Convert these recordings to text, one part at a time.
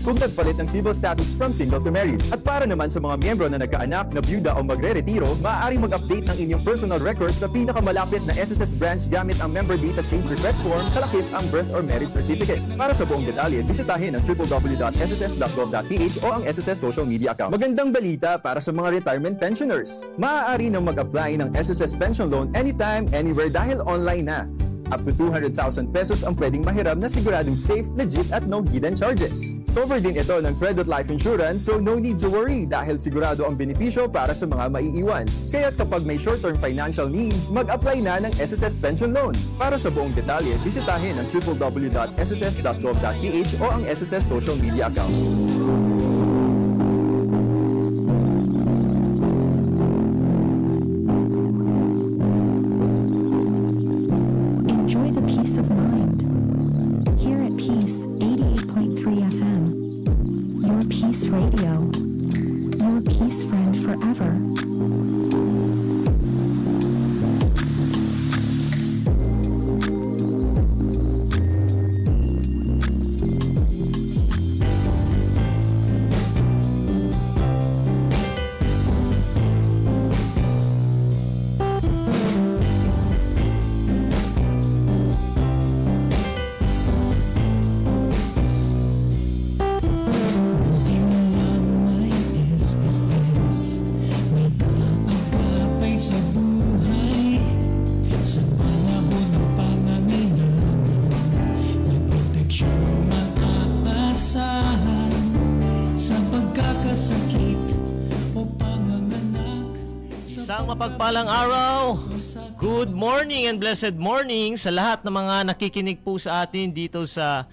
kung nagpalit ng civil status from single to married. At para naman sa mga miyembro na nagkaanak, na byuda o magre-retiro, maaari mag-update ng inyong personal records sa pinakamalapit na SSS branch gamit ang member data change request form, kalakip ang birth or marriage certificates. Para sa buong detalye, bisitahin ang www.sss.gov.ph o ang SSS social media account. Magandang balita para sa mga retirement pensioners. Maaari nang mag-apply ng SSS pension loan anytime, anywhere dahil online na. Up to 200,000 pesos ang pwedeng mahiram na siguradong safe, legit at no hidden charges. Cover din ito ng Credit Life Insurance, so no need to worry dahil sigurado ang benepisyo para sa mga maiiwan. Kaya kapag may short-term financial needs, mag-apply na ng SSS Pension Loan. Para sa buong detalye, bisitahin ang www.sss.gov.ph o ang SSS social media accounts. Radio, your peace friend forever. Mapagpalang araw, good morning and blessed morning sa lahat ng mga nakikinig po sa atin dito sa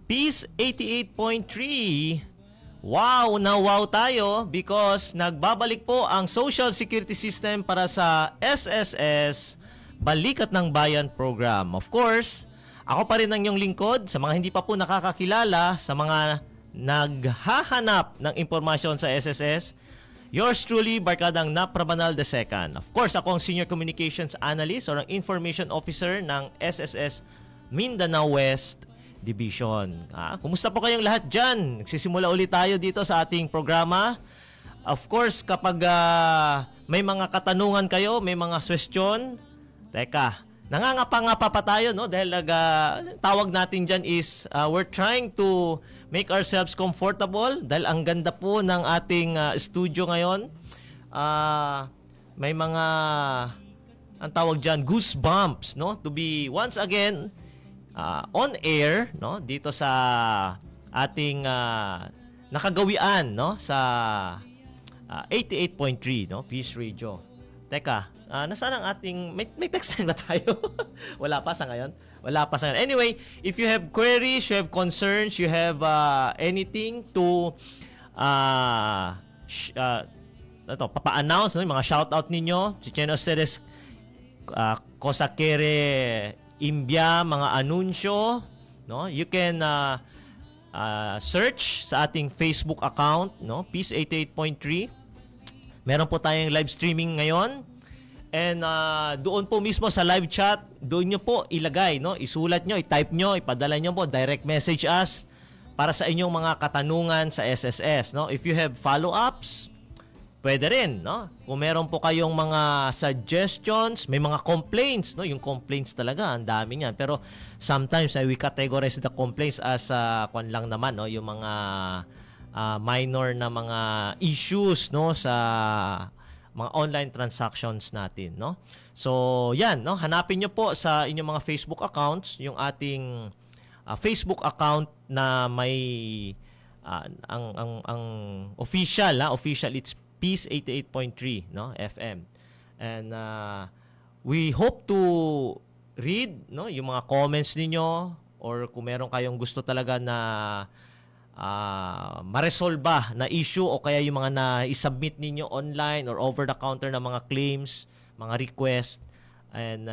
Peace 88.3. Wow, na wow tayo because nagbabalik po ang Social Security System para sa SSS Balikat ng Bayan program. Of course, ako pa rin ang inyong lingkod sa mga hindi pa po nakakakilala, sa mga naghahanap ng impormasyon sa SSS. Yours truly, Barkadang Naprabanal II. Of course, ako ang Senior Communications Analyst or ang Information Officer ng SSS Mindanao West Division. Kumusta po kayong lahat dyan? Nagsisimula ulit tayo dito sa ating programa. Of course, kapag may mga katanungan kayo, may mga question, teka, nangangapa-ngapa pa tayo, no? Dahil tawag natin dyan is we're trying to make ourselves comfortable dahil ang ganda po ng ating studio ngayon. May mga ang tawag dyan, goosebumps, no? To be once again on air, no? Dito sa ating nakagawian, no? Sa 88.3, no? Peace Radio. Teka, nasaan ang ating... May text line ba tayo? Wala pa sa ngayon? Wala pa sa ngayon. Anyway, if you have queries, you have concerns, you have anything to papa-announce, no? Yung mga shoutout ninyo, si Cheno Ustedes, Kosakere Imbia, mga anunsyo, no? You can search sa ating Facebook account, no? Peace 88.3. Meron po tayong live streaming ngayon. And doon po mismo sa live chat, doon nyo po ilagay, no? Isulat nyo, i-type nyo, ipadala nyo po, direct message us para sa inyong mga katanungan sa SSS, no? If you have follow-ups, pwede rin, no? Kung meron po kayong mga suggestions, may mga complaints, no? Yung complaints talaga, ang dami niyan. Pero sometimes we categorize the complaints as kwan lang naman, no? Yung mga minor na mga issues, no, sa mga online transactions natin, no. So yan, no, hanapin nyo po sa inyong mga Facebook accounts yung ating Facebook account na may ang official it's Peace 88.3, no, FM. And we hope to read, no, yung mga comments ninyo, or kung meron kayong gusto talaga na maresolba na issue, o kaya yung mga na-submit ninyo online or over-the-counter na mga claims, mga request, and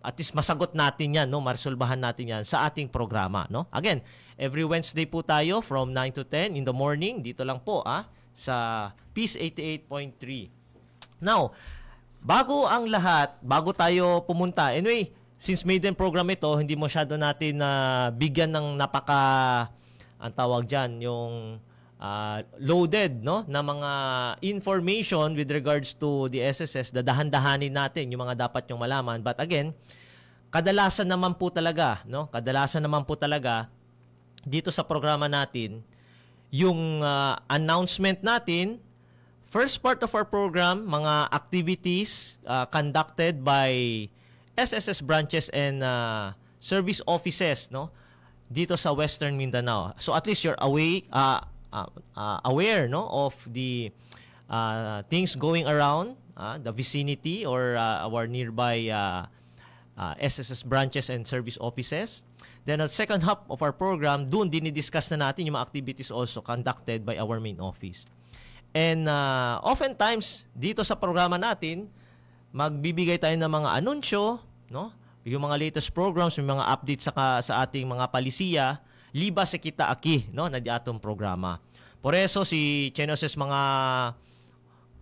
at least masagot natin yan, no? Maresolbahan natin yan sa ating programa, no? Again, every Wednesday po tayo from 9 to 10 in the morning, dito lang po sa Peace 88.3. Now, bago ang lahat, bago tayo pumunta, anyway, since maiden program ito, hindi masyado natin bigyan ng napaka ang tawag diyan, yung loaded, no, na mga information with regards to the SSS, dadahan-dahanin natin yung mga dapat yung malaman. But again, kadalasan naman po talaga dito sa programa natin, yung announcement natin, first part of our program, mga activities conducted by SSS branches and service offices, no, dito sa Western Mindanao. So at least you're aware, no, of the things going around the vicinity or our nearby SSS branches and service offices. Then at second half of our program, doon dinidiscuss na natin yung mga activities also conducted by our main office. And oftentimes, dito sa programa natin, magbibigay tayo ng mga anunsyo, no? Yung mga latest programs, yung mga updates sa ating mga palisiya, liba sa kita aki, no, na di atong programa. Por eso si Chenoses mga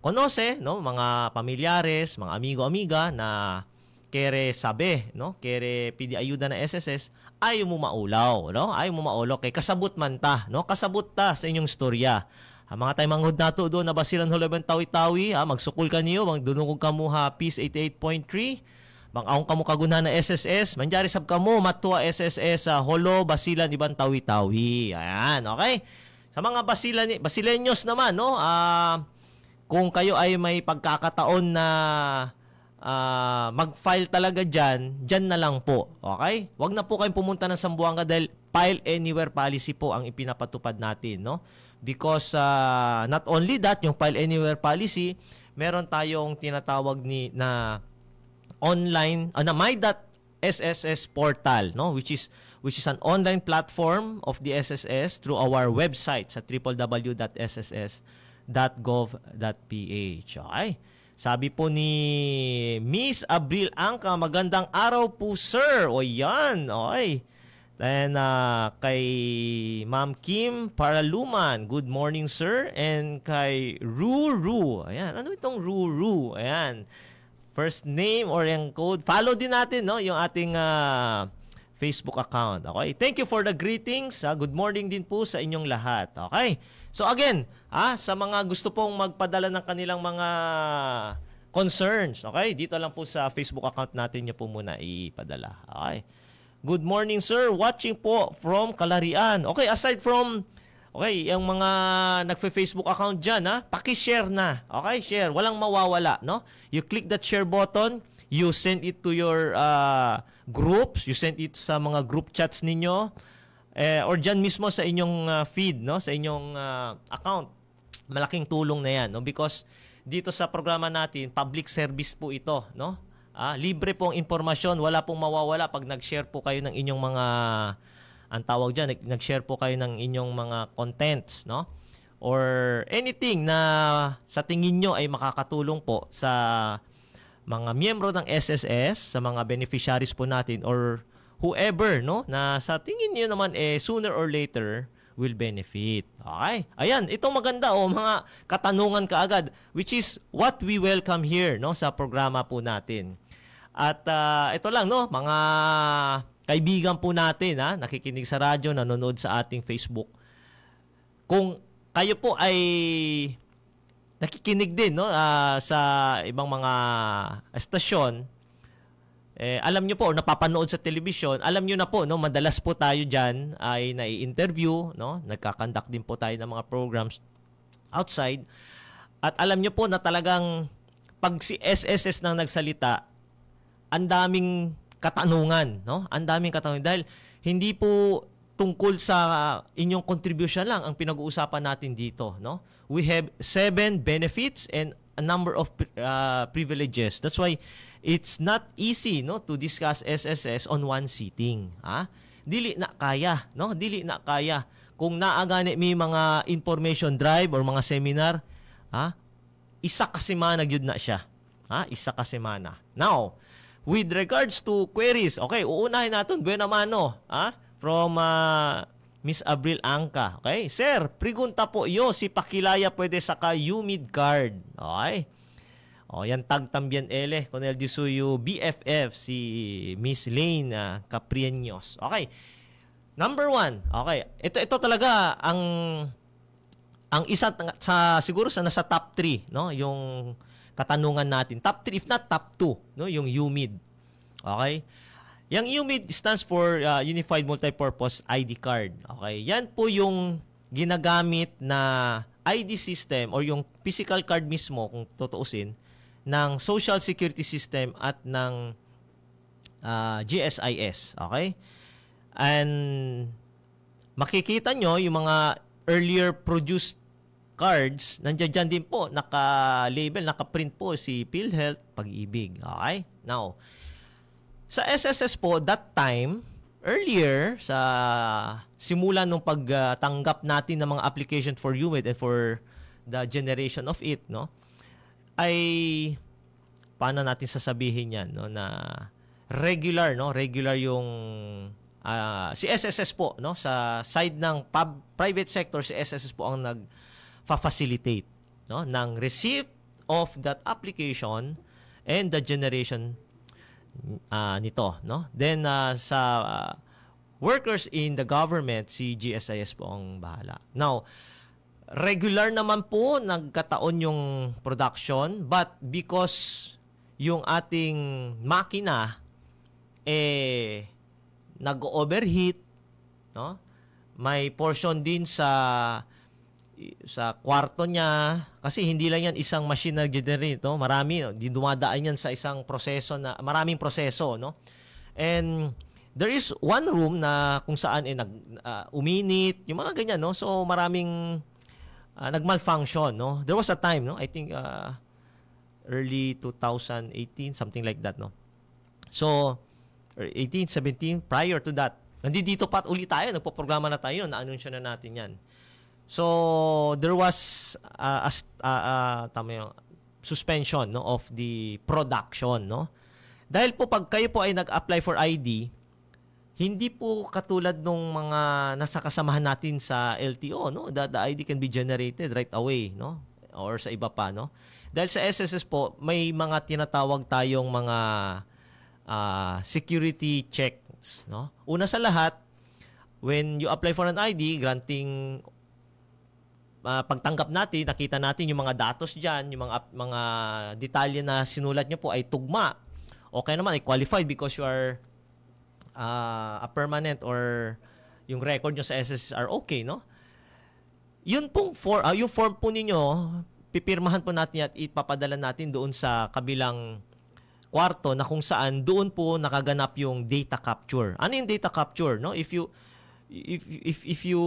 konose, no, mga pamilyares, mga amigo-amiga na kere sabi, no, kere pidi ayuda na SSS, ayaw mo maulaw, no? Ayaw mo maulaw kay kasabot man ta, no? Kasabot ta sa inyong istorya. Mga tayo manghud nato do na basilan hulaban tawi-tawi, magsukol ka niyo, magdunungog kamo ha Peace 88.3. Bang-aong kamo kaguna na SSS, manjari sab kamo matua SSS sa Holo, Basilan, ibang tawi-tawi. Ayan, okay? Sa mga Basilenyos naman, no? Kung kayo ay may pagkakataon na mag-file talaga dyan na lang po. Okay? Huwag na po kayong pumunta ng Zamboanga dahil file anywhere policy po ang ipinapatupad natin, no? Because not only that, yung file anywhere policy, meron tayong tinatawag na online na my.sss portal, no, which is an online platform of the SSS through our website sa www.sss.gov.ph. Okay? Sabi po ni Miss Abril Angka, magandang araw po sir. O yan, okay. Then kay Ma'am Kim Paraluman, good morning sir. And kay Ruru, ayan, ano itong Ruru? Ayan, first name or yung code. Follow din natin, no, yung ating Facebook account. Okay, thank you for the greetings. Good morning din po sa inyong lahat. Okay. So again, sa mga gusto pong magpadala ng kanilang mga concerns, okay? Dito lang po sa Facebook account natin niyo po muna ipadala. Okay. Good morning, sir. Watching po from Kalarian. Okay, aside from yung mga nagfe-Facebook account diyan, paki-share na. Okay, share. Walang mawawala, no? You click that share button, you send it to your groups, you send it sa mga group chats ninyo. Or dyan mismo sa inyong feed, no, sa inyong account. Malaking tulong na yan, no, because dito sa programa natin, public service po ito, no. Libre pong impormasyon, wala pong mawawala pag nag-share po kayo ng inyong mga, ang tawag dyan, nag-share po kayo ng inyong mga contents, no, or anything na sa tingin nyo ay makakatulong po sa mga miyembro ng SSS, sa mga beneficiaries po natin, or whoever, no, na sa tingin niyo naman sooner or later will benefit. Okay? Ayan, itong maganda mga katanungan kaagad, which is what we welcome here, no, sa programa po natin. At ito lang, no, mga kaibigan po natin, nakikinig sa radyo, nanonood sa ating Facebook. Kung kayo po ay nakikinig din, no, sa ibang mga estasyon, alam nyo po, napapanood sa television, alam nyo na po, no, madalas po tayo dyan ay nai-interview, no, nagkakandak din po tayo ng mga programs outside. At alam nyo po na talagang pag si SSS nang nagsalita, ang daming katanungan, no? Ang daming katanungan dahil hindi po tungkol sa inyong contribution lang ang pinag-uusapan natin dito, no? We have 7 benefits and a number of privileges. That's why it's not easy, no, to discuss SSS on one sitting. Dili na kaya, no? Dili na kaya. Kung naagani may mga information drive or mga seminar, isa ka semana gyud na siya. Isa ka semana. Now, with regards to queries, okay, uunahin natin buena mano, from Miss Abril Angka. Okay? Sir, pregunta po iyo, si Pakilaya pwede saka UMID card. Okay? Yan tag también con el disuyo BFF si Miss Lane Caprieños. Okay. Number 1. Okay. Ito talaga ang isa siguro nasa top 3, no? Yung katanungan natin. Top 3 if not top 2, no? Yung UMID. Okay? Yung UMID stands for Unified Multipurpose ID Card. Okay? Yan po yung ginagamit na ID system or yung physical card mismo kung tutuusin ng Social Security System at ng GSIS. Okay? And makikita nyo yung mga earlier produced cards, nandiyan dyan din po, naka-label, naka-print po si PhilHealth, Pag-ibig. Okay? Now, sa SSS po, that time, earlier, sa simula nung pagtanggap natin ng mga application for UMID and for the generation of it, no, ay, paano natin sasabihin yan, no, na regular, no, regular yung si SSS po, no, sa side ng private sector, si SSS po ang nag-facilitate, no, ng receipt of that application and the generation nito, no. Then sa workers in the government, si GSIS po ang bahala. Now, regular naman po nagkataon yung production, but because yung ating makina nag-overheat, no? May portion din sa kwarto niya kasi hindi lang yan isang machine na generate, no? Marami, no? Dumadaan yan sa isang proseso na maraming proseso, no? And there is one room na kung saan uminit, yung mga ganyan, no? So maraming nag-malfunction, no? There was a time, no? I think early 2018, something like that, no? So 18, 17, prior to that. Nandito pa ulit tayo, nagpo-programa na tayo, na-anunsyo na natin yan. So, there was suspension, no, of the production, no? Dahil po pag kayo po ay nag-apply for ID, hindi po katulad nung mga nasa kasamahan natin sa LTO, no? The ID can be generated right away, no? Or sa iba pa, no? Dahil sa SSS po, may mga tinatawag tayong mga security checks, no? Una sa lahat, when you apply for an ID, granting pagtanggap natin, nakita natin yung mga datos diyan, yung mga detalye na sinulat niyo po ay tugma. Okay naman, ay qualified because you are a permanent or yung record niyo sa SSS are okay, no? Yun pong yung form po ninyo, pipirmahan po natin at ipapadala natin doon sa kabilang kwarto na kung saan doon po nakaganap yung data capture. Ano yung data capture, no? If you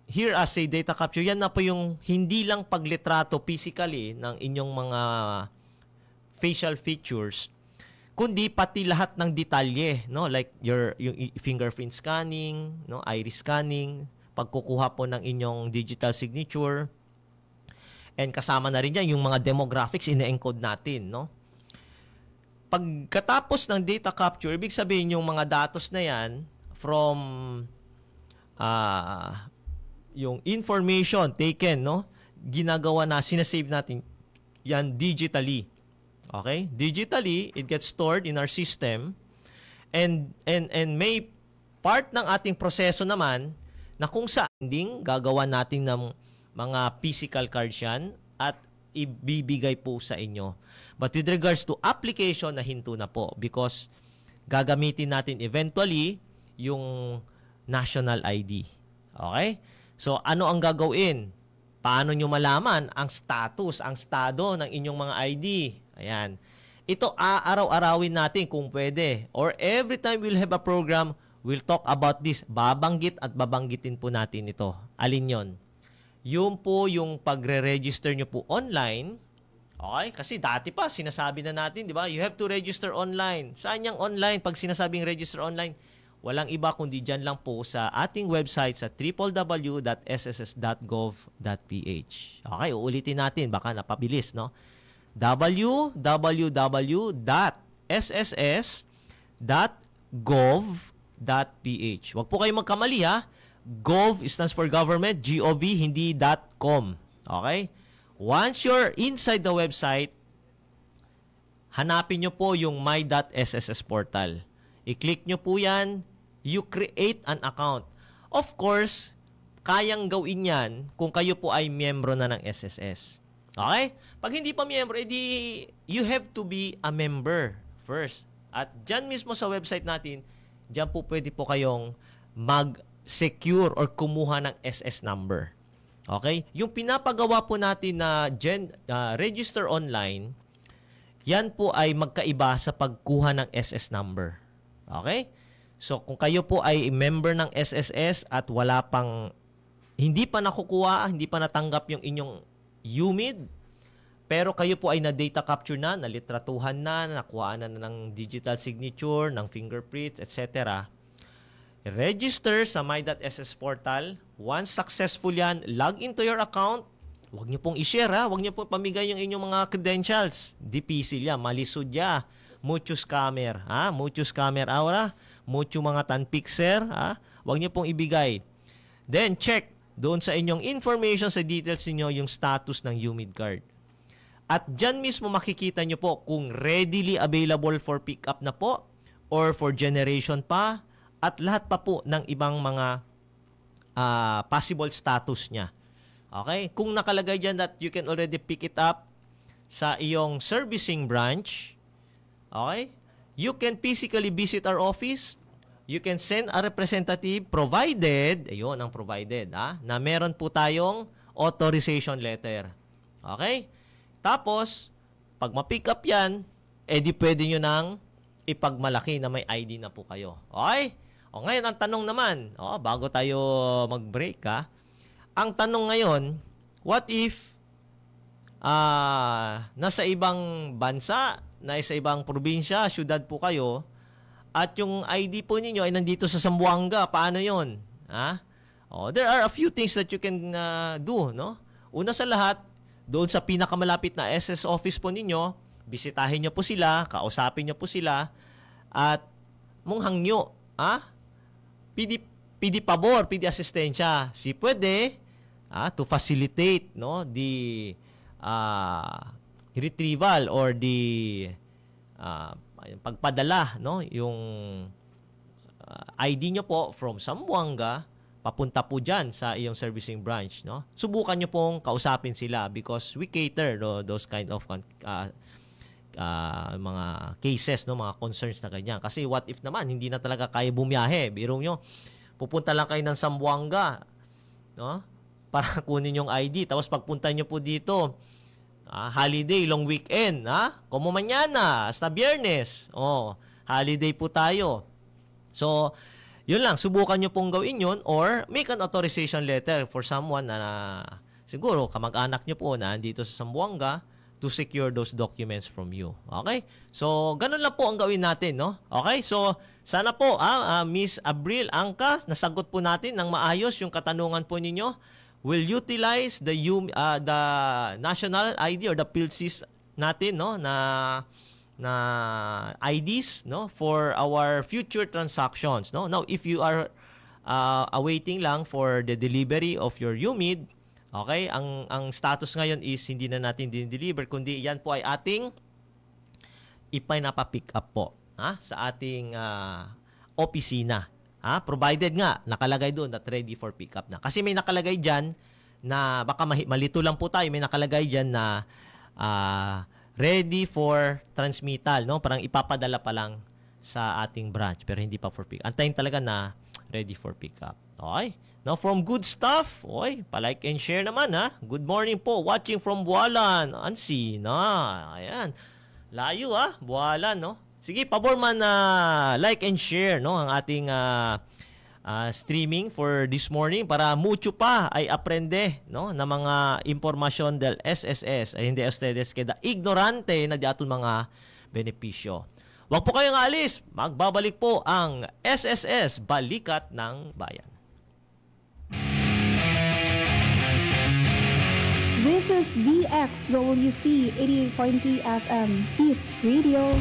hear us say data capture, yan na po yung hindi lang paglitrato physically ng inyong mga facial features, kundi pati lahat ng detalye, no? Like yung fingerprint scanning, no? Iris scanning, pagkukuha po ng inyong digital signature, and kasama na rin yan yung mga demographics ine-encode natin, no? Pagkatapos ng data capture, ibig sabihin yung mga datos na yan from yung information taken, no? Ginagawa na, sinasave natin yan digitally. Okay? Digitally, it gets stored in our system and may part ng ating proseso naman na kung saan ding gagawa natin ng mga physical cards yan at ibibigay po sa inyo. But with regards to application, nahinto na po because gagamitin natin eventually yung national ID. Okay? So, ano ang gagawin? Paano nyo malaman ang status, ang estado ng inyong mga ID? Ayan. Ito aaraw-arawin natin kung pwede. Or every time we'll have a program, we'll talk about this. Babanggit at babanggitin po natin ito. Alin yon? Yung po yung pagre-register nyo po online. Okay? Kasi dati pa, sinasabi na natin, di ba? You have to register online. Saan yung online? Pag sinasabing register online, walang iba kundi dyan lang po sa ating website sa www.sss.gov.ph. Okay, uulitin natin. Baka napabilis, no? www.sss.gov.ph. Huwag po kayong magkamali, ha? Gov stands for government, G-O-V, hindi .com. Okay? Once you're inside the website, hanapin nyo po yung my.sss portal. I-click nyo po yan, you create an account. Of course, kayang gawin yan kung kayo po ay miyembro na ng SSS. Okay? Pag hindi pa miyembro, edi you have to be a member first. At dyan mismo sa website natin, dyan po pwede po kayong mag-secure or kumuha ng SS number. Okay? Yung pinapagawa po natin na register online, yan po ay magkaiba sa pagkuha ng SS number. Okay? So, kung kayo po ay member ng SSS at hindi pa nakukuha, hindi pa natanggap yung inyong UMID, pero kayo po ay na-data capture na, nalitratuhan na, nakuha na ng digital signature, ng fingerprints, etc. Register sa my.ss portal. Once successful yan, log into your account. Huwag niyo pong i-share, ha? Huwag niyo pong pamigay yung inyong mga credentials. Difícil yan, malisod ya. Mucho scammer, ha? Mucho scammer aura, mucho mga tanpixer, ha? Huwag niyo pong ibigay. Then, check doon sa inyong information, sa details niyo yung status ng UMID card. At dyan mismo makikita nyo po kung readily available for pick-up na po or for generation pa at lahat pa po ng ibang mga possible status niya. Okay? Kung nakalagay dyan that you can already pick it up sa iyong servicing branch, okay? You can physically visit our office. You can send a representative provided, ayun ang provided, na meron po tayong authorization letter. Okay? Tapos, pag ma-pick up yan, edi pwede nyo nang ipagmalaki na may ID na po kayo. Okay? O ngayon, ang tanong naman, bago tayo mag-break, ang tanong ngayon, what if nasa ibang bansa, nasa ibang probinsya, syudad po kayo, at yung ID po ninyo ay nandito sa Zamboanga, paano yon? There are a few things that you can do, no? Una sa lahat, doon sa pinakamalapit na SS office po ninyo, bisitahin nyo po sila, kausapin nyo po sila, at munghang nyo, pidi pabor, pidi asistensya. Si pwede, to facilitate, no, the retrieval or the pagpadala, no, yung ID nyo po from Zamboanga papunta po dyan sa iyong servicing branch, no? Subukan nyo pong kausapin sila because we cater those kind of mga cases, no, mga concerns na ganyan. Kasi what if naman hindi na talaga kaya bumiyahe? Biro nyo, pupunta lang kayo ng Zamboanga, no, para kunin yung ID. Tapos pagpunta nyo po dito, holiday, long weekend, como mañana, hasta Biyernes. Holiday po tayo. So, yun lang, subukan nyo pong gawin yun or make an authorization letter for someone na siguro kamag-anak nyo po na andito sa Zamboanga to secure those documents from you. Okay? So, ganun lang po ang gawin natin, no? Okay? So, sana po, Miss Abril Angka, nasagot po natin ng maayos yung katanungan po ninyo. Will utilize the national ID or the PhilSys natin, no, na IDs, no, for our future transactions, no. Now if you are awaiting lang for the delivery of your UMID, okay, ang status ngayon is hindi na natin din-deliver kundi yan po ay ating ipinapa-pick up po sa ating opisina. Provided nga nakalagay doon that ready for pickup na. Kasi may nakalagay diyan na baka malito lang po tayo, may nakalagay diyan na ready for transmittal, no? Parang ipapadala pa lang sa ating branch pero hindi pa for pick. Antayin talaga na ready for pickup. Okay? Now from Good Stuff, pa-like and share naman, Good morning po, watching from Bualan. Ansi na. Ayan. Layo Bualan, no? Sige, pabor man like and share, no, ang ating streaming for this morning para mucho pa ay aprende, no, na mga impormasyon del SSS ay hindi ustedes keda ignorante na di aton mga benepisyo. Huwag po kayong alis, magbabalik po ang SSS Balikat ng Bayan. This is DXWC 88.3 FM Peace Radio.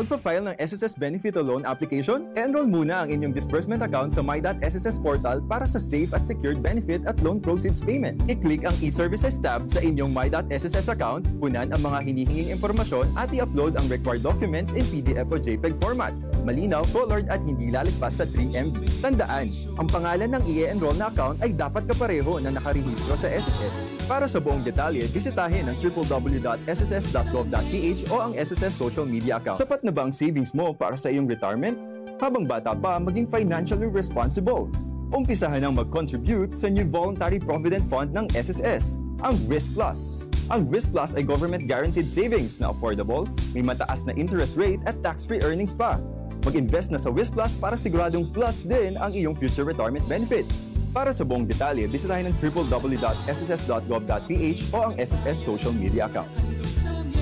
Magpa-file ng SSS Benefit o Loan Application? Enroll muna ang inyong disbursement account sa My.SSS portal para sa safe at secured benefit at loan proceeds payment. I-click ang e-services tab sa inyong My.SSS account, punan ang mga hinihinging impormasyon at i-upload ang required documents in PDF o JPEG format. Malinaw, colored at hindi lalagpas sa 3 MB. Tandaan, ang pangalan ng i-enroll na account ay dapat kapareho na nakarehistro sa SSS. Para sa buong detalye, bisitahin ang www.sss.gov.ph o ang SSS social media account. Sapat na ba ang savings mo para sa iyong retirement? Habang bata pa, maging financially responsible. Umpisahan ang mag-contribute sa New Voluntary Provident Fund ng SSS, ang WIS Plus. Ang WIS Plus ay government guaranteed savings na affordable, may mataas na interest rate at tax-free earnings pa. Mag-invest na sa WIS Plus para siguradong plus din ang iyong future retirement benefit. Para sa buong detalye, bisitahin ang www.sss.gov.ph o ang SSS social media accounts.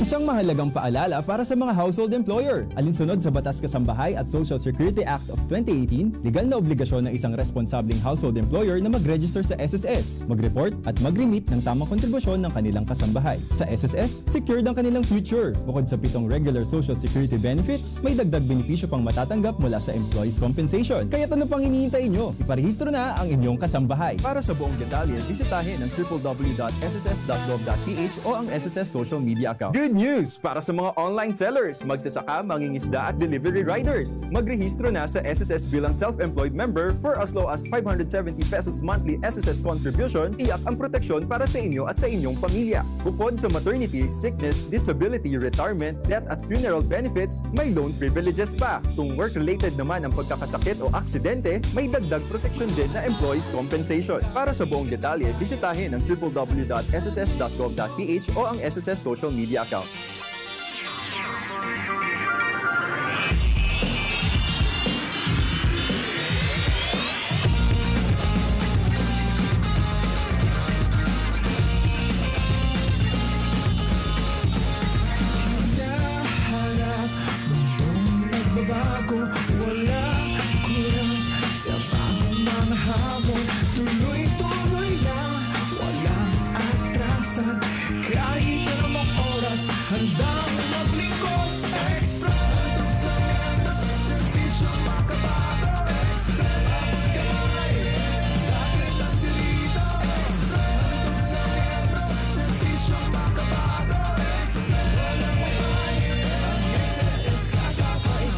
Isang mahalagang paalala para sa mga household employer. Alinsunod sa Batas Kasambahay at Social Security Act of 2018, legal na obligasyon ng isang responsabling household employer na mag-register sa SSS, mag-report at mag-remit ng tamang kontribusyon ng kanilang kasambahay. Sa SSS, secured ang kanilang future. Bukod sa 7 regular Social Security benefits, may dagdag benepisyo pang matatanggap mula sa employees' compensation. Kaya't ano pang hinihintay nyo? Iparehistro na ang inyong kasambahay. Para sa buong detalye, bisitahin ang www.sss.gov.ph o ang SSS social media account. Good news para sa mga online sellers, magsasaka, mangingisda at delivery riders. Magrehistro na sa SSS bilang self-employed member for as low as 570 pesos monthly SSS contribution, tiyak ang proteksyon para sa inyo at sa inyong pamilya. Bukod sa maternity, sickness, disability, retirement, death at funeral benefits, may loan privileges pa. Kung work-related naman ang pagkakasakit o aksidente, may dagdag proteksyon din na employees compensation. Para sa buong detalye, bisitahin ang www.sss.gov.ph o ang SSS social media account. Bago, wala kurang sa bagong mga hamon. Tuloy-tuloy lang, walang atrasan. Kahit anong oras, handang maglingkod. Extra, nandun sa landas, servisyo makabago. Extra, abot kamay, lagi lang dito. Extra, nandun sa landas, servisyo makabago. Extra, walang mamahin, ang SSS kagabay.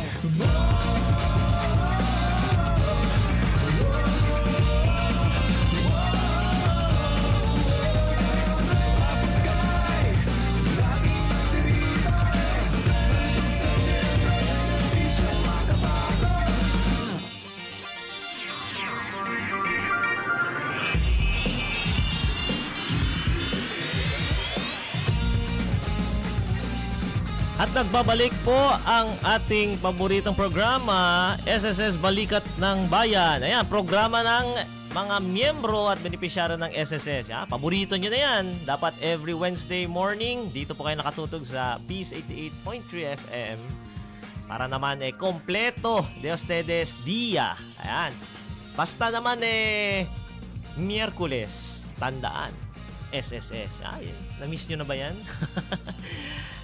At nagbabalik po ang ating paboritong programa, SSS Balikat ng Bayan. Ayan, programa ng mga miyembro at benepisyaryo ng SSS. Paborito nyo na yan. Dapat every Wednesday morning, dito po kayo nakatutog sa Peace 88.3 FM. Para naman kompleto de ustedes día. Ayan. Basta naman Miyerkules, tandaan, SSS. Ay, na-miss nyo na ba yan?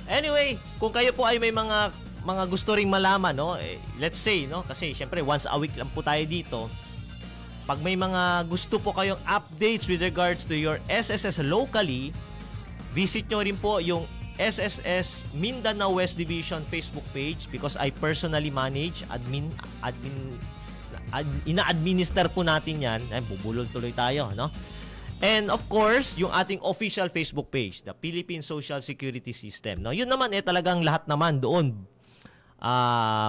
Anyway, kung kayo po ay may mga gusto ring malaman, no? Let's say, no? Kasi syempre once a week lang po tayo dito. Pag may mga gusto po kayong updates with regards to your SSS locally, visit nyo rin po yung SSS Mindanao West Division Facebook page because I personally manage, ina-administer po natin yan. Ay, bubulol tuloy tayo, no? And of course, yung ating official Facebook page, the Philippine Social Security System. No, yun naman talagang lahat naman doon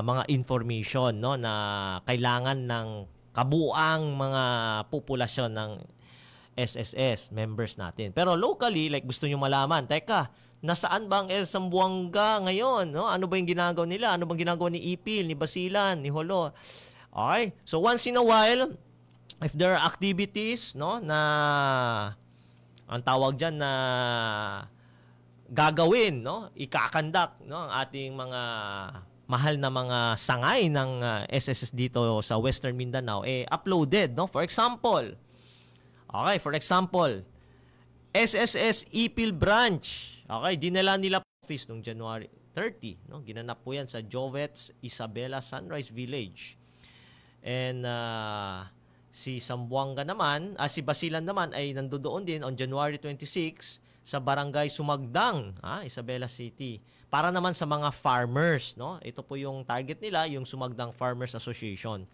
mga information, no, na kailangan ng kabuuang mga populasyon ng SSS members natin. Pero locally, like gusto niyo malaman, teka, nasaan ba ang Sambuanga ngayon, no? Ano ba yung ginagawa nila? Ano bang ginagawa ni Ipil, ni Basilan, ni Holo? Okay. So once in a while, if there are activities, no, na ang tawag diyan na gagawin, no, ikakandak, no, ang ating mga mahal na mga sangay ng SSS dito sa Western Mindanao uploaded, no. For example, SSS Ipil branch. Okay, dinala nila office noong January 30. No? Ginanap po yan sa Jovets Isabela Sunrise Village. And si Sambuanga naman, si Basilan naman ay nandoon din on January 26 sa Barangay Sumagdang, Isabela City. Para naman sa mga farmers, no? Ito po yung target nila, yung Sumagdang Farmers Association.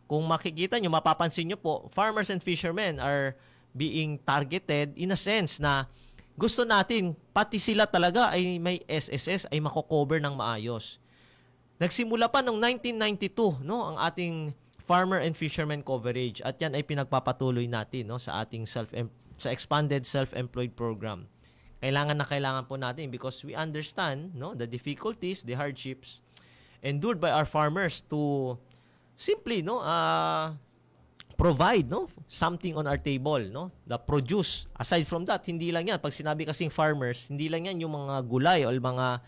Kung makikita nyo, mapapansin nyo po, farmers and fishermen are being targeted in a sense na gusto natin, pati sila talaga ay may SSS, ay mako-cover ng maayos. Nagsimula pa noong 1992, no, ang ating farmer and fisherman coverage, at yan ay pinagpapatuloy natin, no, sa ating sa expanded self-employed program. Kailangan po natin because we understand, no, the difficulties, the hardships endured by our farmers to simply, no, provide, no, something on our table, no, the produce. Aside from that, hindi lang yan, pag sinabi kasing farmers, hindi lang yan yung mga gulay o mga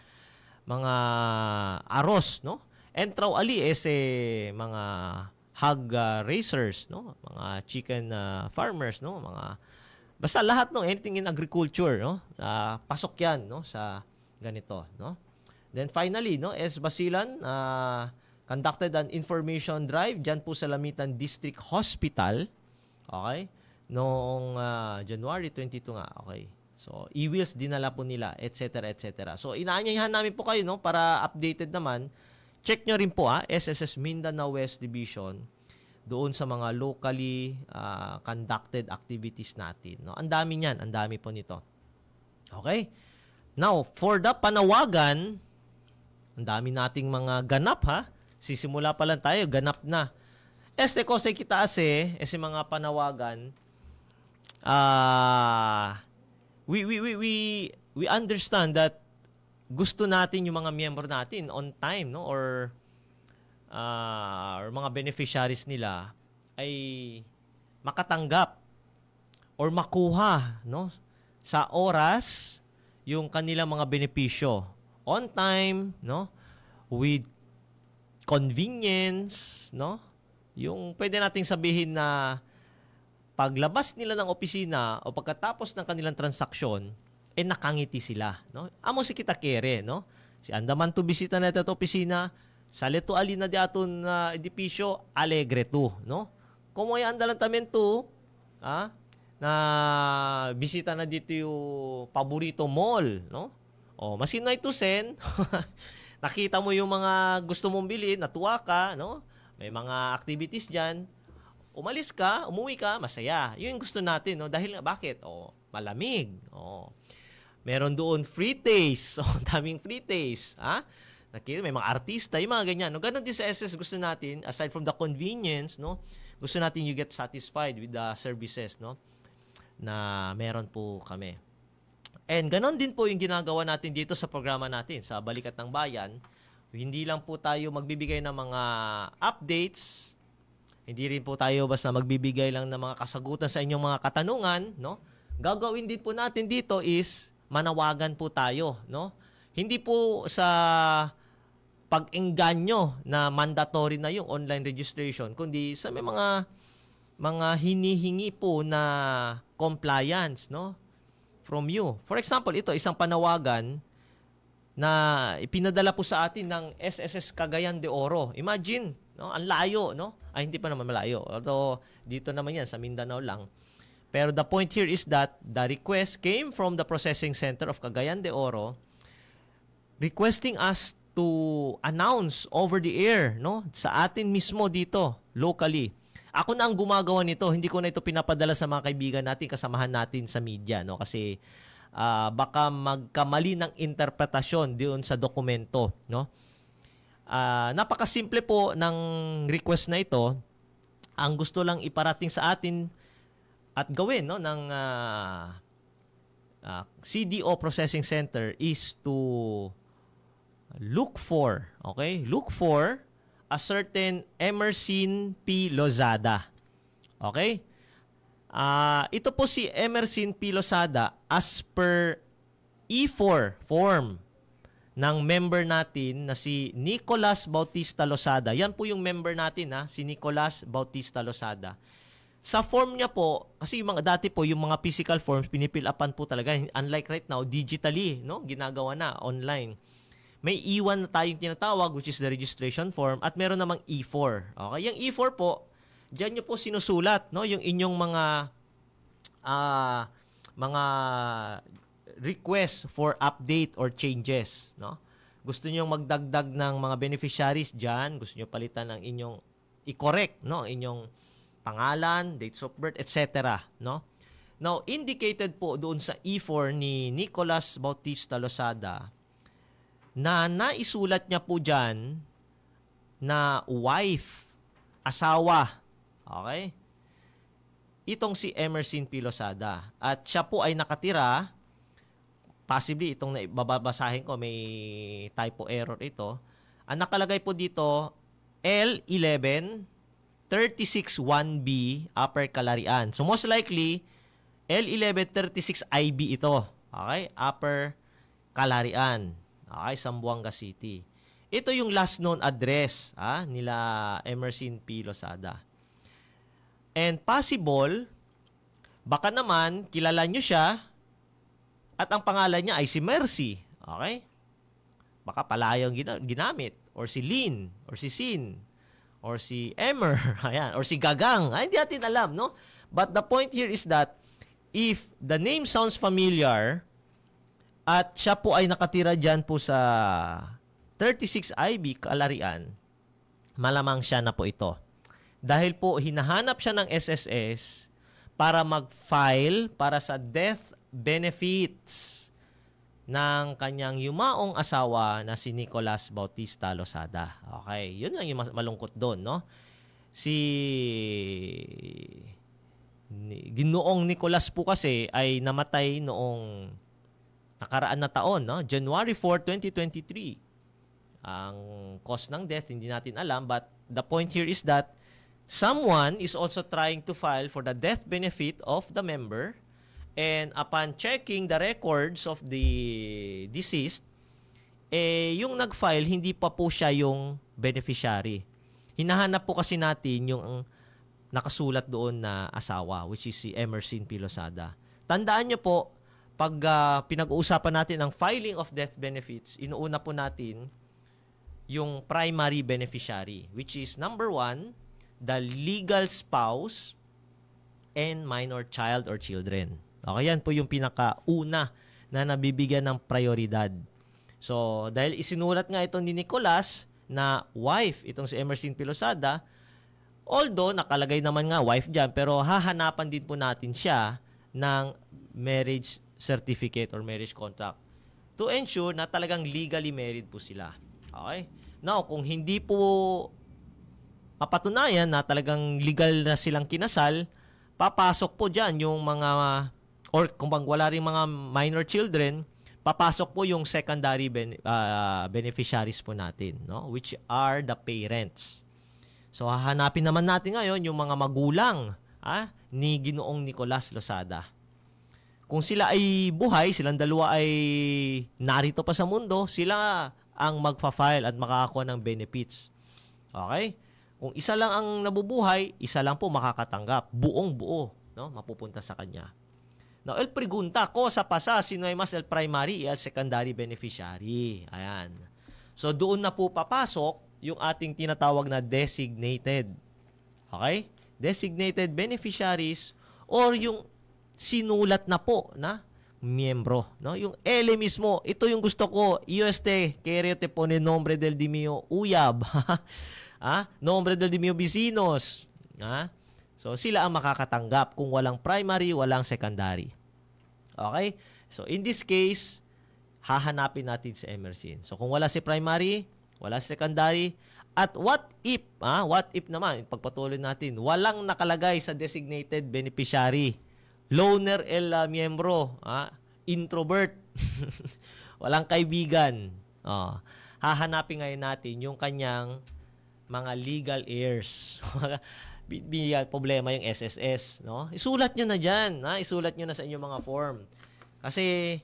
aros, no. Entraw ali mga hog raisers, no, mga chicken farmers, no, mga basta lahat, no, anything in agriculture, no, pasok yan, no, sa ganito, no. Then finally, no, Basilan conducted an information drive dyan po sa Lamitan District Hospital, okay, noong January 22 nga, okay. So, e-wheels dinala po nila, etc., etc. So, inaanyayahan namin po kayo, no, para updated naman. Check nyo rin po, SSS Mindanao West Division, doon sa mga locally conducted activities natin, no. Ang dami niyan, ang dami po nito. Okay? Now, for the panawagan, ang dami nating mga ganap, Sisimula pa lang tayo, ganap na. Kasi kita mga panawagan, we understand that gusto natin yung mga miyembro natin on time, no, or mga beneficiaries nila ay makatanggap or makuha, no, sa oras yung kanilang mga benepisyo on time, no, with convenience, no, yung pwede nating sabihin na paglabas nila ng opisina o pagkatapos ng kanilang transaksyon, nakangiti sila, no. Amo si kita kere, no. Si andaman to bisita na ito opisina, sale to ali na di aton edipisyo, alegre to, no. Kung may andalan tamen to, na bisita na dito yung paborito mall, no. O masinay to sen, nakita mo yung mga gusto mong bilhin, natuwa ka, no. May mga activities diyan. Umalis ka, umuwi ka, masaya. Yun yung gusto natin, no? Dahil bakit? Malamig. Meron doon free taste. Daming free taste. May mga artista, yung mga ganyan. No? Ganon din sa SS gusto natin, aside from the convenience, no? Gusto natin you get satisfied with the services, no, na meron po kami. And ganon din po yung ginagawa natin dito sa programa natin, sa Balikat ng Bayan. Hindi lang po tayo magbibigay ng mga updates. Hindi rin po tayo basta magbibigay lang ng mga kasagutan sa inyong mga katanungan, no? Gagawin din po natin dito is manawagan po tayo, no? Hindi po sa pag-engganyo na mandatory na yung online registration, kundi sa may mga hinihingi po na compliance, no, from you. For example, ito isang panawagan na ipinadala po sa atin ng SSS Cagayan de Oro. Imagine, no, ang layo, no? Ay, hindi pa naman malayo. Although, dito naman yan, sa Mindanao lang. Pero the point here is that the request came from the Processing Center of Cagayan de Oro requesting us to announce over the air, no, sa atin mismo dito, locally. Ako na ang gumagawa nito. Hindi ko na ito pinapadala sa mga kaibigan natin, kasamahan natin sa media, no? Kasi baka magkamali ng interpretasyon doon sa dokumento, no? Napakasimple po ng request na ito. Ang gusto lang iparating sa atin at gawin, no, ng CDO Processing Center is to look for a certain Emerson P. Lozada. Okay? Ito po si Emerson P. Lozada as per E4 form ng member natin na si Nicolas Bautista Lozada. Yan po yung member natin, si Nicolas Bautista Lozada. Sa form niya po, kasi yung mga dati po, yung mga physical forms, pinipil upan po talaga. Unlike right now, digitally, no? Ginagawa na online. May E1 na tayong tinatawag, which is the registration form, at meron namang E4. Okay? Yung E4 po, dyan nyo po sinusulat, no? Yung inyong mga request for update or changes, no? Gusto niyo magdagdag ng mga beneficiaries dyan, gusto niyo palitan ng inyong i-correct, no? Inyong pangalan, dates of birth, etc., no? Now, indicated po doon sa E4 ni Nicolas Bautista Losada na naisulat niya po dyan na wife, asawa, okay? Itong si Emerson P. Losada. At siya po ay nakatira, possibly itong babasahin ko, may typo error ito. Ang nakalagay po dito, L11 36-1B Upper Calarian. So most likely, L1136IB ito. Okay? Upper Calarian. Okay? Zamboanga City. Ito yung last known address nila Emerson P. Losada. And possible, baka naman, kilala nyo siya at ang pangalan niya ay si Mercy. Okay? Baka palayong ginamit. Or si Lynn. Or si Sin. Or si Emer, ayan, or si Gagang. Ay, hindi natin alam, no? But the point here is that if the name sounds familiar at siya po ay nakatira dyan po sa 36IB, Calarian, malamang siya na po ito. Dahil po hinahanap siya ng SSS para mag-file para sa death benefits ng kanyang yumaong asawa na si Nicolas Bautista Losada. Okay, yun lang yung malungkot doon, no? Si Ginoong Nicolas po kasi ay namatay noong nakaraan na taon, no? January 4, 2023. Ang cause ng death, hindi natin alam, but the point here is that someone is also trying to file for the death benefit of the member. And upon checking the records of the deceased, yung nag-file, hindi pa po siya yung beneficiary. Hinahanap po kasi natin yung nakasulat doon na asawa, which is si Emerson P. Losada. Tandaan nyo po, pag pinag-uusapan natin ang filing of death benefits, inuuna po natin yung primary beneficiary, which is number 1, the legal spouse and minor child or children. Okay, yan po yung pinakauna na nabibigyan ng prioridad. So, dahil isinulat nga ito ni Nicolas na wife, itong si Emerson P. Losada, although nakalagay naman nga wife dyan, pero hahanapan din po natin siya ng marriage certificate or marriage contract to ensure na talagang legally married po sila. Okay? Now, kung hindi po mapatunayan na talagang legal na silang kinasal, papasok po dyan yung mga or kung wala rin mga minor children, papasok po yung secondary beneficiaries po natin, no? Which are the parents. So, hahanapin naman natin ngayon yung mga magulang ni Ginoong Nicolas Losada. Kung sila ay buhay, silang dalawa ay narito pa sa mundo, sila ang magfa-file at makakakuha ng benefits. Okay? Kung isa lang ang nabubuhay, isa lang po makakatanggap. Buong buo, no? Mapupunta sa kanya. Now, el pregunta, cosa pasa si no hay más el primary y el secondary beneficiary. Ayan. So, doon na po papasok yung ating tinatawag na designated. Okay? Designated beneficiaries or yung sinulat na po na miyembro. No? Yung L mismo, ito yung gusto ko. UST, querer te pone nombre del di mio uyab. Nombre del di mio vecinos. So, sila ang makakatanggap kung walang primary, walang secondary. Okay? So, in this case, hahanapin natin si Emerson. So, kung wala si primary, wala si secondary, at what if naman, pagpatuloy natin, walang nakalagay sa designated beneficiary, loner el miembro, introvert, walang kaibigan, hahanapin ngayon natin yung kanyang mga legal heirs. Problema yung SSS, no? Isulat nyo na dyan, isulat nyo na sa inyong mga form. Kasi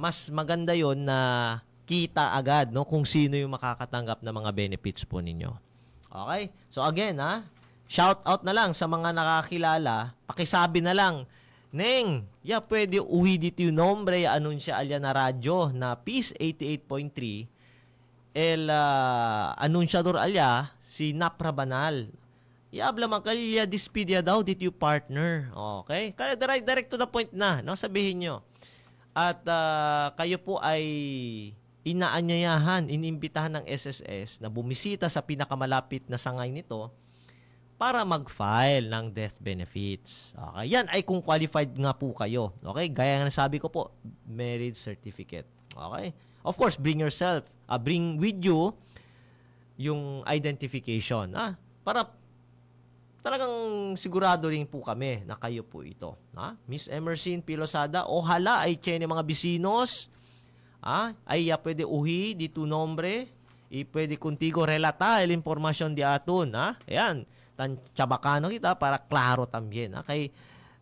mas maganda yon na kita agad, no, kung sino yung makakatanggap ng mga benefits po ninyo. Okay? So again, shout out na lang sa mga nakakilala, pakisabi na lang, Neng, pwede uwi dito yung nombre, anunsya alya na radyo na Peace 88.3, anunciador alya, si Napra Banal. Habla man kalya dispidia daw dito yung partner. Okay? Kaya direct to the point na, no? Sabihin nyo. At kayo po ay inaanyayahan, inimbitahan ng SSS na bumisita sa pinakamalapit na sangay nito para mag-file ng death benefits. Okay? Yan ay kung qualified nga po kayo. Okay? Gaya nga nasabi ko po, marriage certificate. Okay? Of course, bring yourself. Bring with you yung identification. Para talagang sigurado rin po kami na kayo po ito. Miss Emerson Pilosada, ohala ay tiene mga bisinos. Ay pwede uhi dito nombre. Pwede kuntigo relata el informasyon di aton. Ayan. Tan chabacano kita para klaro también. Kay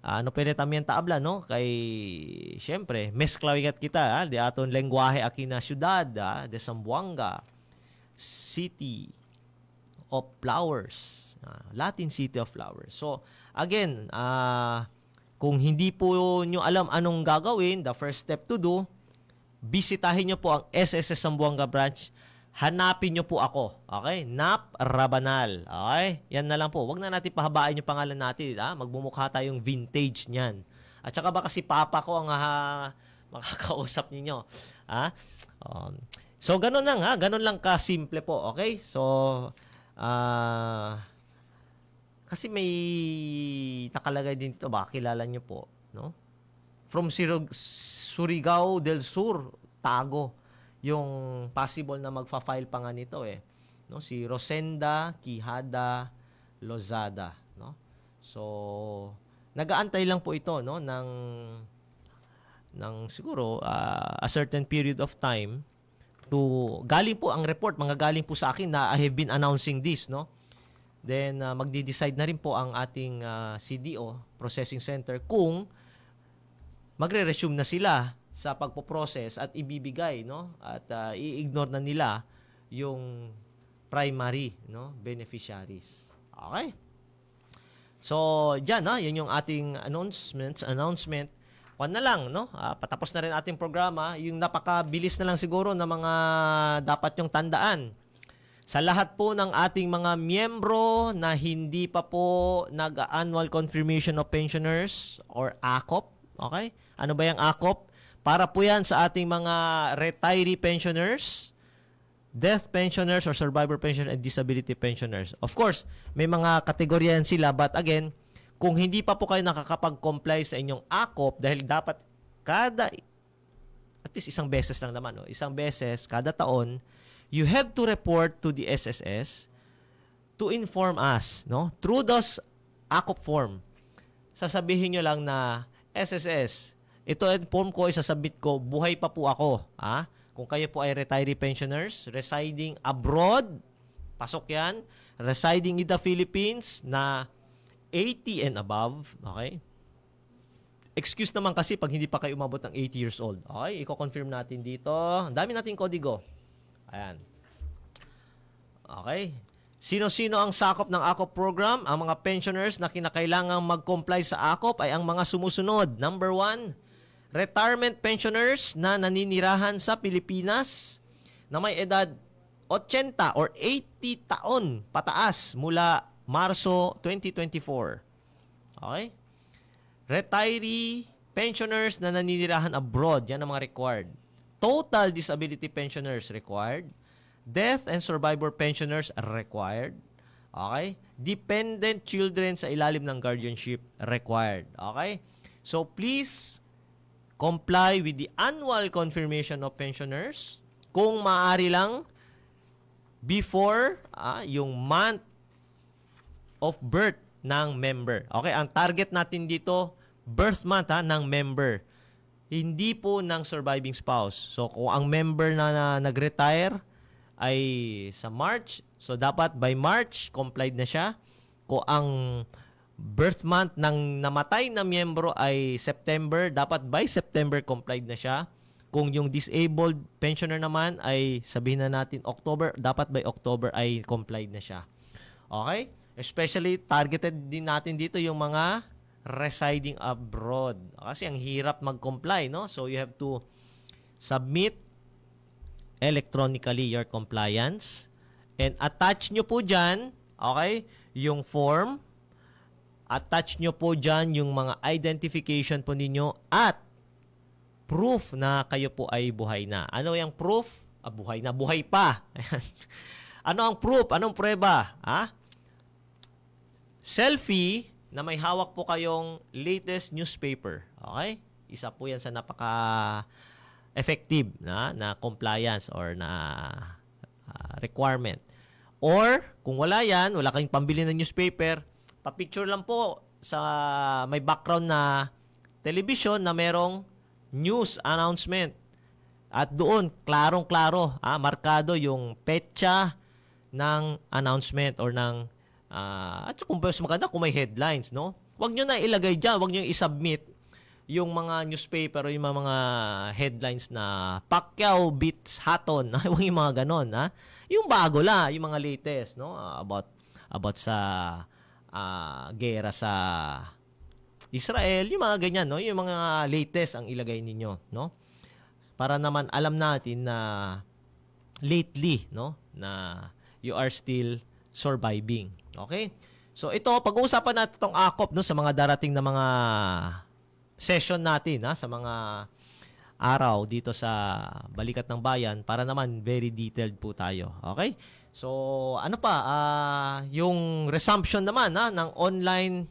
pwede también taabla, no? Kay syempre, mesklawigat kita, di aton lengguwahe aki na syudad, de Zamboanga, City of Flowers. Latin City of Flowers. So, again, kung hindi po nyo alam anong gagawin, the first step to do, bisitahin nyo po ang SSS Zamboanga branch. Hanapin nyo po ako. Okay? Nap Rabanal. Okay? Yan na lang po. Huwag na natin pahabain yung pangalan natin. Magmumukha tayong vintage niyan. At saka baka si Papa ko ang makakausap ninyo. So, ganun lang Ganun lang ka-simple po. Okay? So, kasi may nakalagay din dito, baka kilala nyo po, no? From Surigao del Sur, Tago, yung possible na magfa-file pa nga nito no? Si Rosenda Quijada Lozada, no? So, nag-aantay lang po ito, no? ng siguro a certain period of time to galing po ang report, galing po sa akin na I have been announcing this, no? Then, magdi-decide na rin po ang ating CDO, Processing Center, kung magre-resume na sila sa pagpo-process at ibibigay, no? At i-ignore na nila yung primary, no? Beneficiaries. Okay? So, dyan, yun yung ating announcement. Kwan na lang, no? Patapos na rin ating programa. Yung napakabilis na lang siguro na mga dapat yung tandaan. Sa lahat po ng ating mga miyembro na hindi pa po nag-annual confirmation of pensioners or ACOP, okay? Ano ba yung ACOP? Para po yan sa ating mga retiree pensioners, death pensioners or survivor pensioners and disability pensioners. Of course, may mga kategorya yan sila, but again, kung hindi pa po kayo nakakapag-comply sa inyong ACOP, dahil dapat at least isang beses lang naman, no? Isang beses kada taon, you have to report to the SSS to inform us, no? Through those ACOP form. Sasabihin nyo lang na, SSS, ito ang form ko, isasubmit ko, buhay pa po ako. Kung kayo po ay retiree pensioners, residing abroad, pasok yan, residing in the Philippines na 80 and above, okay? Excuse naman kasi pag hindi pa kayo umabot ng 80 years old. Okay, i-confirm natin dito. Ang dami nating kodigo. Ayan. Okay. Sino-sino ang sakop ng ACOP program? Ang mga pensioners na kinakailangang mag-comply sa ACOP ay ang mga sumusunod. Number 1, retirement pensioners na naninirahan sa Pilipinas na may edad 80 or 80 taon pataas mula Marso 2024. Okay? Retiree pensioners na naninirahan abroad. Yan ang mga required. Total disability pensioners required. Death and survivor pensioners required. Okay? Dependent children sa ilalim ng guardianship required. Okay? So please comply with the annual confirmation of pensioners. Kung maaari lang before yung month of birth ng member. Okay? Ang target natin dito, birth month ng member. Hindi po ng surviving spouse. So, kung ang member na nag-retire ay sa March, so dapat by March, complied na siya. Kung ang birth month ng namatay na miyembro ay September, dapat by September, complied na siya. Kung yung disabled pensioner naman ay sabihin na natin October, dapat by October ay complied na siya. Okay? Especially, targeted din natin dito yung mga residing abroad. Kasi ang hirap mag-comply, no? So, you have to submit electronically your compliance. And attach nyo po dyan, okay, yung form. Attach nyo po dyan yung mga identification po ninyo at proof na kayo po ay buhay na. Ano yung proof? Buhay na. Buhay pa. Ano ang proof? Anong prueba? Selfie na may hawak po kayong latest newspaper. Okay? Isa po yan sa napaka-effective na compliance or na requirement. Or, kung wala yan, wala kayong pambili ng newspaper, pa-picture lang po sa may background na television na merong news announcement. At doon, klarong-klaro, markado yung petsa ng announcement or ng at kung mas maganda kung may headlines, no? Huwag nyo na ilagay dyan, huwag nyo i-submit yung mga newspaper o yung mga headlines na Pacquiao beats Hatton. Huwag yung mga ganon, Yung bago la, yung mga latest, no? About sa gera sa Israel, yung mga ganyan, no? Yung mga latest ang ilagay ninyo, no? Para naman alam natin na lately, no? Na you are still surviving. Okay? So ito, pag-uusapan natin itong AKOP, no, sa mga darating na mga session natin, sa mga araw dito sa Balikat ng Bayan para naman very detailed po tayo. Okay? So ano pa, yung resumption naman ng online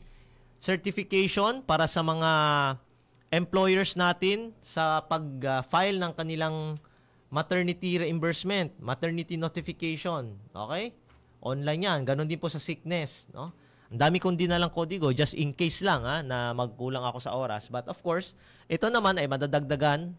certification para sa mga employers natin sa pag-file ng kanilang maternity reimbursement, maternity notification. Okay? Online yan. Ganon din po sa sickness, no? Ang dami kong dinalang kodigo just in case lang na magkulang ako sa oras. But of course, ito naman ay madadagdagan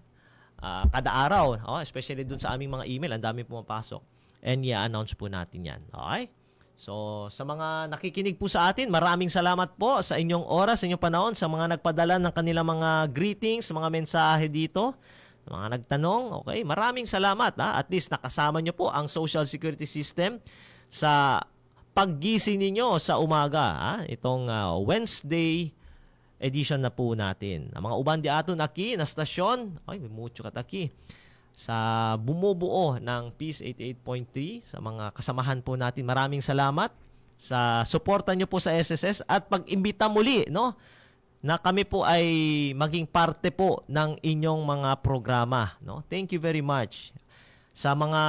kada araw, especially dun sa aming mga email. Ang dami pumapasok. And i-announce po natin yan. Okay? So, sa mga nakikinig po sa atin, maraming salamat po sa inyong oras, sa inyong panahon, sa mga nagpadala ng kanilang mga greetings, mga mensahe dito, mga nagtanong. Okay? Maraming salamat. At least nakasama nyo po ang Social Security System sa paggising ninyo sa umaga. Itong Wednesday edition na po natin. Ang mga uban di aton aki na stasyon, may mucho kataki, sa bumubuo ng Peace 88.3, sa mga kasamahan po natin. Maraming salamat sa suporta nyo po sa SSS at pag-imbita muli, no, na kami po ay maging parte po ng inyong mga programa. No? Thank you very much. Sa mga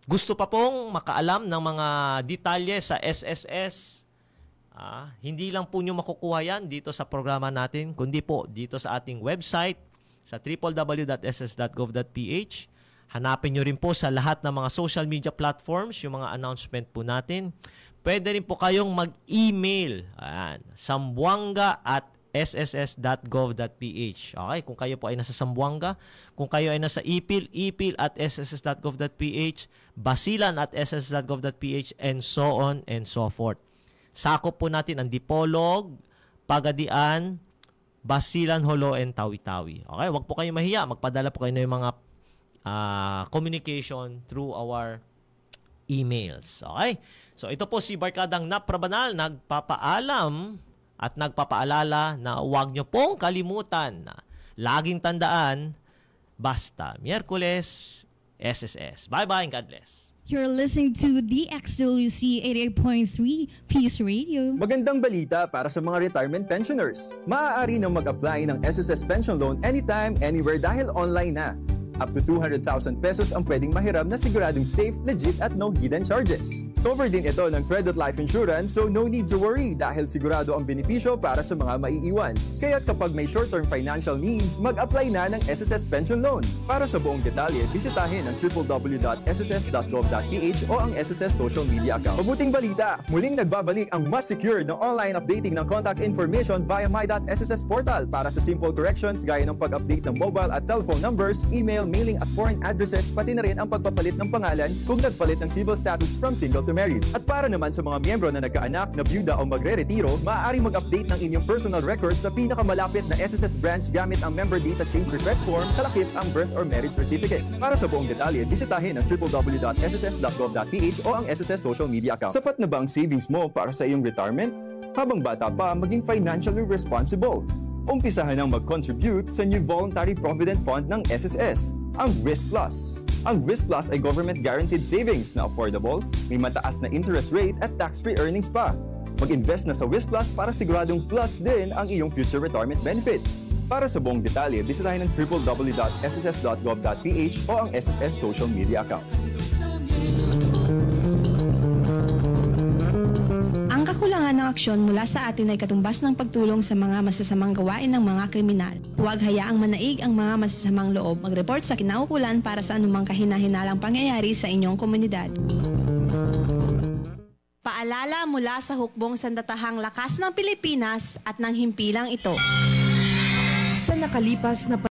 gusto pa pong makaalam ng mga detalye sa SSS, hindi lang po nyo makukuha yan dito sa programa natin, kundi po dito sa ating website sa www.ss.gov.ph. Hanapin nyo rin po sa lahat ng mga social media platforms yung mga announcement po natin. Pwede rin po kayong mag-email, sambuanga@sss.gov.ph. Okay, kung kayo po ay nasa Sambuanga, kung kayo ay nasa ipil@sss.gov.ph, basilan@sss.gov.ph, and so on and so forth. Sakop po natin ang Dipolog, Pagadian, Basilan, Holo, and Tawi-Tawi. Okay, wag po kayo mahiya. Magpadala po kayo ng mga communication through our emails. Okay? So ito po si Barkadang Naprabanal, nagpapaalam at nagpapaalala na huwag nyo pong kalimutan na laging tandaan, basta Miyerkules, SSS. Bye-bye and God bless. You're listening to DXWC 88.3 Peace Radio. Magandang balita para sa mga retirement pensioners. Maaari nang mag-apply ng SSS Pension Loan anytime, anywhere dahil online na. Up to 200,000 pesos ang pwedeng mahiram na siguradong safe, legit at no hidden charges. Cover din ito ng Credit Life Insurance, so no need to worry dahil sigurado ang benepisyo para sa mga maiiwan. Kaya kapag may short-term financial needs, mag-apply na ng SSS Pension Loan. Para sa buong detalye, bisitahin ang www.sss.gov.ph o ang SSS social media account. Mabuting balita! Muling nagbabalik ang mas secure na online updating ng contact information via my.sss portal para sa simple corrections gaya ng pag-update ng mobile at telephone numbers, email, mailing at foreign addresses, pati na rin ang pagpapalit ng pangalan kung nagpalit ng civil status from single to to Married. At para naman sa mga miyembro na nagkaanak, na byuda o magre-retiro, maaari mag-update ng inyong personal records sa pinakamalapit na SSS branch gamit ang Member Data Change Request Form, kalakip ang birth or marriage certificates. Para sa buong detalye, bisitahin ang www.sss.gov.ph o ang SSS social media accounts. Sapat na ba ang savings mo para sa iyong retirement? Habang bata pa, maging financially responsible. Umpisahan ang mag-contribute sa New Voluntary Provident Fund ng SSS, ang WIS Plus. Ang WIS Plus ay government-guaranteed savings na affordable, may mataas na interest rate at tax-free earnings pa. Mag-invest na sa WIS Plus para siguradong plus din ang iyong future retirement benefit. Para sa buong detalye, bisitahin ang www.sss.gov.ph o ang SSS social media accounts. Ang kakulangan ng aksyon mula sa atin ay katumbas ng pagtulong sa mga masasamang gawain ng mga kriminal. Huwag hayaang manaig ang mga masasamang loob. Mag-report sa kinaukulan para sa anumang kahina-hinalang pangyayari sa inyong komunidad. Paalala mula sa hukbong sandatahang lakas ng Pilipinas at ng himpilang ito. Sa nakalipas na